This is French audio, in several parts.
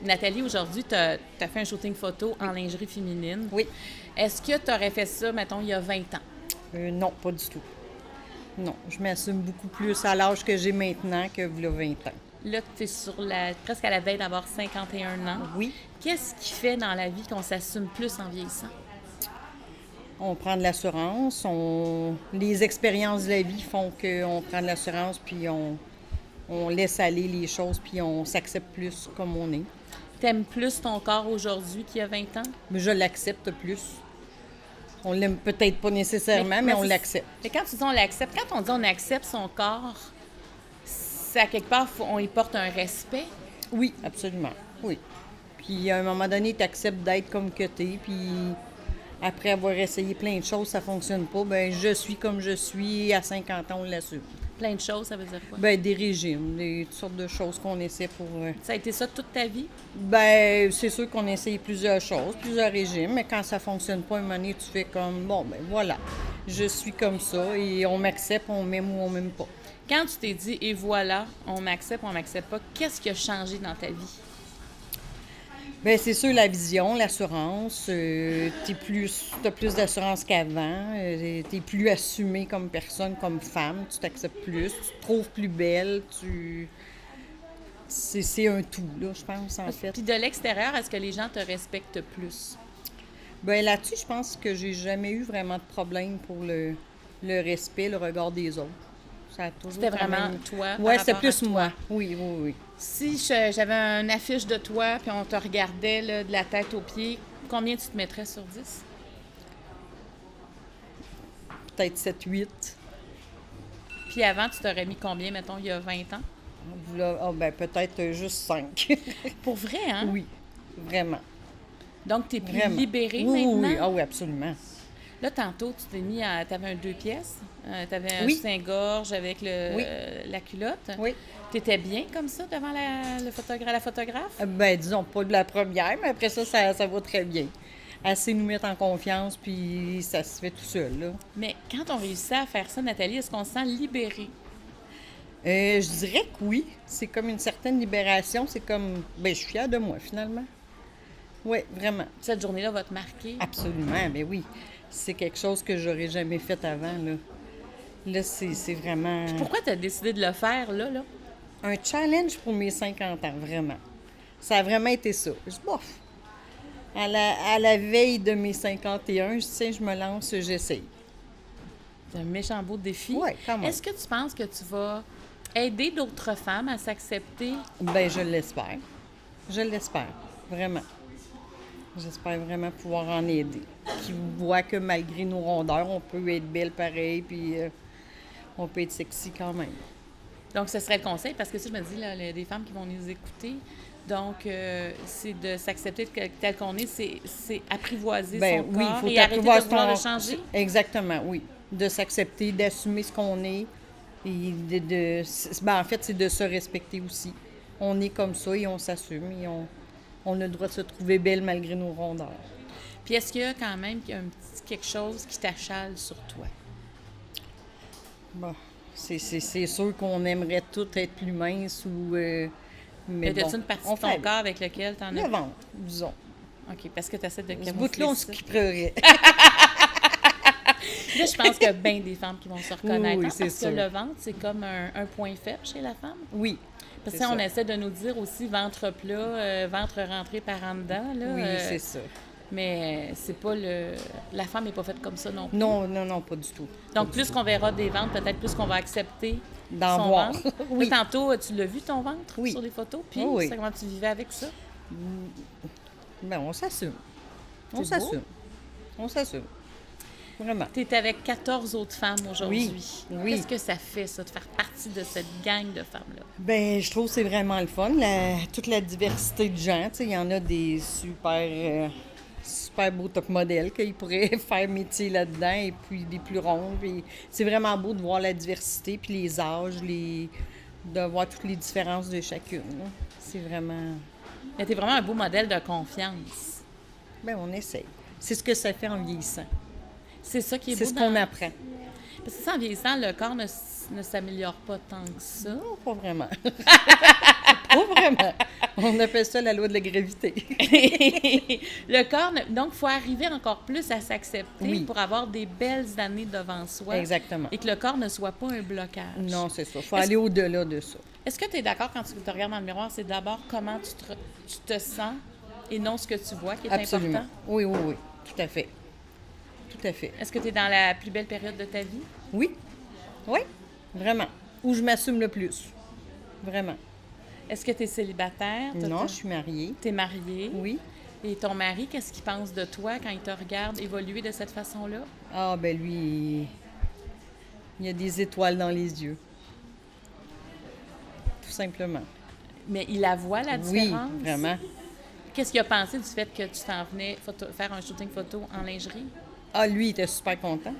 Nathalie, aujourd'hui, tu as fait un shooting photo en lingerie féminine. Oui. Est-ce que tu aurais fait ça, mettons, il y a 20 ans? Non, pas du tout. Non, je m'assume beaucoup plus à l'âge que j'ai maintenant que v'là 20 ans. Là, tu es presque à la veille d'avoir 51 ans. Oui, Qu'est-ce qui fait dans la vie qu'on s'assume plus en vieillissant? on prend de l'assurance, les expériences de la vie font qu'on prend de l'assurance, puis on laisse aller les choses, puis on s'accepte plus comme on est. T'aimes plus ton corps aujourd'hui qu'il y a 20 ans? Mais je l'accepte plus. On l'aime peut-être pas nécessairement, mais on l'accepte. Mais quand tu dis on l'accepte, quand on dit on accepte son corps, c'est à quelque part, on y porte un respect. Oui, absolument. Oui. Puis à un moment donné, tu acceptes d'être comme que t'es, puis après avoir essayé plein de choses, ça fonctionne pas, ben je suis comme je suis, à 50 ans, on l'assume. Plein de choses, ça veut dire quoi? Ben des régimes, toutes sortes de choses qu'on essaie pour... Ça a été ça toute ta vie? Ben, c'est sûr qu'on essaye plusieurs choses, plusieurs régimes, mais quand ça fonctionne pas, un moment donné, tu fais comme, bon, ben voilà, je suis comme ça, et on m'accepte, on m'aime ou on m'aime pas. Quand tu t'es dit, et voilà, on m'accepte ou on m'accepte pas, qu'est-ce qui a changé dans ta vie? Bien, c'est sûr, la vision, l'assurance. T'as plus d'assurance qu'avant. T'es plus assumé comme personne, comme femme. Tu t'acceptes plus. Tu te trouves plus belle. C'est un tout, là, je pense, en fait. Puis de l'extérieur, est-ce que les gens te respectent plus? Bien, là-dessus, je pense que j'ai jamais eu vraiment de problème pour le respect, le regard des autres. Ça a toujours C'était quand vraiment même... toi? Ouais, par c'était rapport à plus toi? moi. Oui, oui, oui. Si j'avais une affiche de toi, puis on te regardait là, de la tête aux pieds, combien tu te mettrais sur 10? Peut-être 7-8. Puis avant, tu t'aurais mis combien, mettons, il y a 20 ans? Là, ben, peut-être juste 5. Pour vrai, hein? Oui, vraiment. Donc, tu es plus Vraiment. libérée Oui, maintenant? oui, oui. Ah oui, absolument. Là, tantôt, tu t'es mis à... Tu avais un 2 pièces, tu avais un Oui. soutien-gorge avec Oui. la culotte. Oui. Tu étais bien comme ça devant la photographe? Ben, disons pas de la première, mais après ça, ça va très bien. Assez nous mettre en confiance, puis ça se fait tout seul, là. Mais quand on réussit à faire ça, Nathalie, est-ce qu'on se sent libérée? Je dirais que oui. C'est comme une certaine libération. C'est comme... Ben, je suis fière de moi, finalement. Oui, vraiment. Cette journée-là va te marquer? Absolument, ben oui. C'est quelque chose que j'aurais jamais fait avant, là. Là, c'est vraiment... Pourquoi tu as décidé de le faire, là? Un challenge pour mes 50 ans, vraiment. Ça a vraiment été ça. Je dis, bof, à la veille de mes 51, je sais, je me lance, j'essaye. C'est un méchant beau défi. Oui, quand même. Est-ce que tu penses que tu vas aider d'autres femmes à s'accepter? Ben, je l'espère. Je l'espère, vraiment. J'espère vraiment pouvoir en aider. Qui voient que malgré nos rondeurs, on peut être belle pareil, puis on peut être sexy quand même. Donc, ce serait le conseil, parce que ça, je me dis, là, il y a des femmes qui vont nous écouter. Donc, c'est de s'accepter tel qu'on est, c'est apprivoiser Ben son oui, corps il faut et arrêter de apprivoiser vouloir le ton... changer. Exactement, oui. De s'accepter, d'assumer ce qu'on est. Et ben, en fait, c'est de se respecter aussi. On est comme ça et on s'assume et on a le droit de se trouver belle malgré nos rondeurs. Puis, est-ce qu'il y a quand même un petit quelque chose qui t'achale sur toi? Bon, c'est sûr qu'on aimerait tout être plus mince ou... mais Y bon, a-t-il une partie on de ton fait corps avec laquelle tu en as... le ventre, disons. OK, parce que tu essaies de Ce camoufler bout-là, on ça. skipperait. Là, je pense qu'il y a bien des femmes qui vont se reconnaître. Oui, hein, c'est parce sûr. que le ventre, c'est comme un point faible chez la femme. Oui. Parce c'est que on ça. essaie de nous dire aussi ventre plat, ventre rentré par en dedans. Là, Oui, c'est ça. Mais c'est pas la femme n'est pas faite comme ça non plus. Non, non, non, pas du tout. Donc, plus qu'on verra des ventres, peut-être plus qu'on va accepter D'en son voir. ventre. Oui. Là, tantôt, tu l'as vu ton ventre Oui. sur les photos? Puis, Oui. comment tu vivais avec ça? Ben, on s'assume. On C'est beau. s'assume. On s'assume. Vraiment. Tu es avec 14 autres femmes aujourd'hui. Oui. Qu'est-ce que ça fait, ça, de faire partie de cette gang de femmes-là? Ben, je trouve que c'est vraiment le fun, toute la diversité de gens. Tu sais, il y en a des super beaux top modèles qui pourraient faire métier là-dedans, et puis des plus ronds. Puis c'est vraiment beau de voir la diversité, puis les âges, de voir toutes les différences de chacune, là. C'est vraiment... Mais t'es vraiment un beau modèle de confiance. Ben, on essaye. C'est ce que ça fait en vieillissant. C'est ça qui est C'est beau ce dans... qu'on apprend. Parce que ça, en vieillissant, le corps ne s'améliore pas tant que ça. Non, pas vraiment. Pas vraiment. On appelle ça la loi de la gravité. Le corps, donc, il faut arriver encore plus à s'accepter Oui. pour avoir des belles années devant soi. Exactement. Et que le corps ne soit pas un blocage. Non, c'est ça. Il faut Est-ce- aller au-delà de ça. Est-ce que tu es d'accord quand tu te regardes dans le miroir, c'est d'abord comment tu te sens et non ce que tu vois qui est Absolument. important? Oui, oui, oui. Tout à fait. Tout à fait. Est-ce que tu es dans la plus belle période de ta vie? Oui. Oui. Vraiment. Où je m'assume le plus. Vraiment. Est-ce que tu es célibataire? Non, je suis mariée. Tu es mariée? Oui. Et ton mari, qu'est-ce qu'il pense de toi quand il te regarde évoluer de cette façon-là? Ah, ben lui, il y a des étoiles dans les yeux. Tout simplement. Mais il la voit, la Oui, différence? vraiment. Qu'est-ce qu'il a pensé du fait que tu t'en venais faire un shooting photo en lingerie? Ah, lui, il était super content.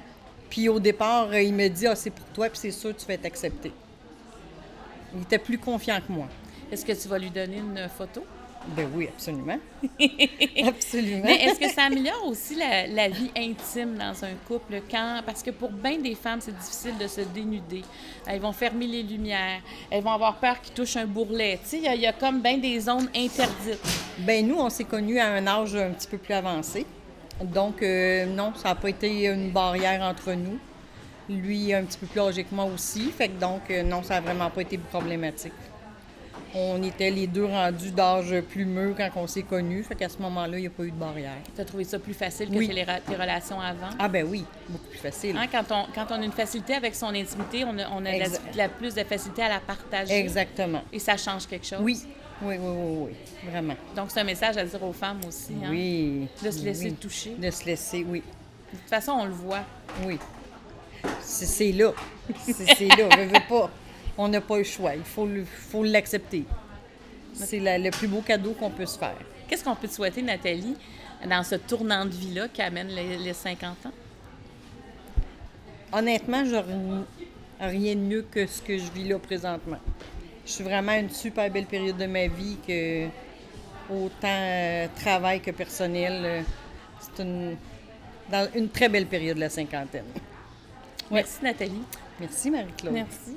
Puis au départ, il me dit, ah, c'est pour toi, puis c'est sûr que tu vas être accepté. Il était plus confiant que moi. Est-ce que tu vas lui donner une photo? Ben oui, absolument. Absolument. Mais est-ce que ça améliore aussi la vie intime dans un couple parce que pour bien des femmes, c'est difficile de se dénuder. Elles vont fermer les lumières, elles vont avoir peur qu'ils touchent un bourrelet. Tu sais, il y a comme bien des zones interdites. Ben nous, on s'est connus à un âge un petit peu plus avancé. Donc, non, ça n'a pas été une barrière entre nous. Lui, un petit peu plus âgé que moi aussi. Fait que donc, non, ça n'a vraiment pas été problématique. On était les deux rendus d'âge plus mûr quand on s'est connus. Fait qu'à ce moment-là, il n'y a pas eu de barrière. Tu as trouvé ça plus facile que Oui. tes relations avant? Ah ben oui, beaucoup plus facile. Hein, quand on a une facilité avec son intimité, on a plus de facilité à la partager. Exactement. Et ça change quelque chose. Oui, oui, oui, oui, oui, vraiment. Donc, c'est un message à dire aux femmes aussi. Hein? Oui. De se laisser oui. toucher. De se laisser, oui. De toute façon, on le voit. Oui. C'est là. C'est là. On veut pas. On n'a pas le choix. Il faut l'accepter. C'est le plus beau cadeau qu'on peut se faire. Qu'est-ce qu'on peut te souhaiter, Nathalie, dans ce tournant de vie-là qui amène les 50 ans? Honnêtement, je rien de mieux que ce que je vis là présentement. Je suis vraiment à une super belle période de ma vie que autant travail que personnel. C'est dans une très belle période de la cinquantaine. Merci, Nathalie. Merci, Marie-Claude. Merci.